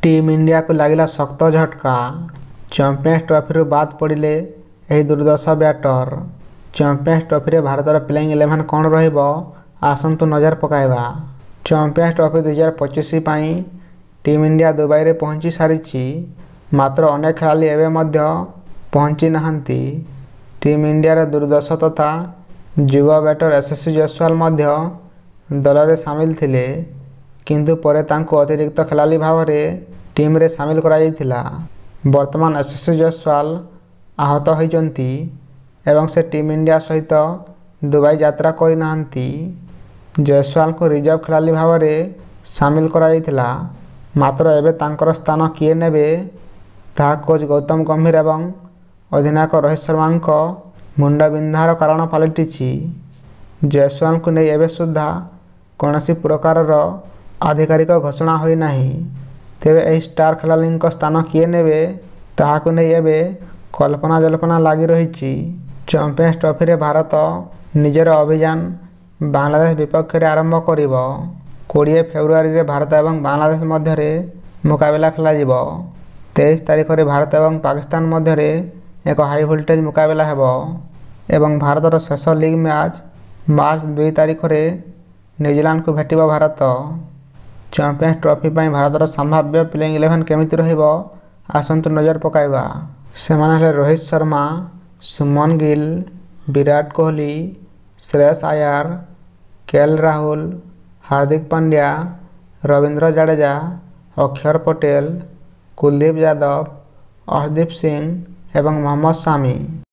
Team India को लगला शक्त झटका। चैंपियंस ट्रॉफी बाद पड़े यह दुर्दशा बैटर। चैंपियंस ट्रॉफी भारतर प्लेइंग 11 कौन रहिबो आसंतु नजर पकाइबा। चैंपियंस ट्रॉफी 2025 पाई टीम इंडिया दुबई रे पहुंची सारी। मात्र अनेक खेलाड़ी एवं मध्य पहुंची नहांती। टीम इंडिया दुर्दशा तथा युवा बैटर एसएससी जयसवाल मध्य दल रे सामिल थिले, किंतु परे तांको अतिरिक्त खेलाड़ी भाव में टीम रे सामिल कराइथिला। वर्तमान एसएससी जयसवाल आहत होइचंती एवं से टीम इंडिया सहित दुबई यात्रा करि नाहंती। जयसवाल को रिजर्व खेलाड़ी भाव में सामिल कराइथिला, मात्र एबे तांकर स्थान किए नेबे ताहा कोच गौतम गंभीर एवं अधिनायक रोहित शर्मा मुंडबिंधार कारण पलटिछि। जयसवाल को नहीं एबे सुधा कौनसी प्रकार आधिकारिक घोषणा होई नाही। तेबे एही स्टार खेलाड़ी स्थान किए नेबे ताहाकु नहीं एबे कल्पना जल्पना लगी रही। चैंपियंस ट्रॉफी रे भारत निजर अभियान बांग्लादेश विपक्ष रे आरंभ करिबो। 20 फेब्रुआरी रे भारत एवं बांग्लादेश मध्य रे मुकाबला खेला जिवो। 23 तारिख रे भारत एवं पाकिस्तान मध्य रे एक हाई वोल्टेज मुकाबला हेबो एवं भारतर शेष लीग मैच मार्च 2 तारिख रे न्यूजीलैंड को भेटिबो भारत। चैंपियंस ट्रॉफी पाई भारतर संभाव्य प्लेइंग 11 केमिति रहिबो आसंतु नजर पकाइबा। सेमाने रोहित शर्मा, सुमन गिल, विराट कोहली, श्रेयस अय्यर, केएल राहुल, हार्दिक पांड्या, रविंद्र जडेजा, अक्षर पटेल, कुलदीप यादव, अर्शदीप सिंह एवं मोहम्मद शामी।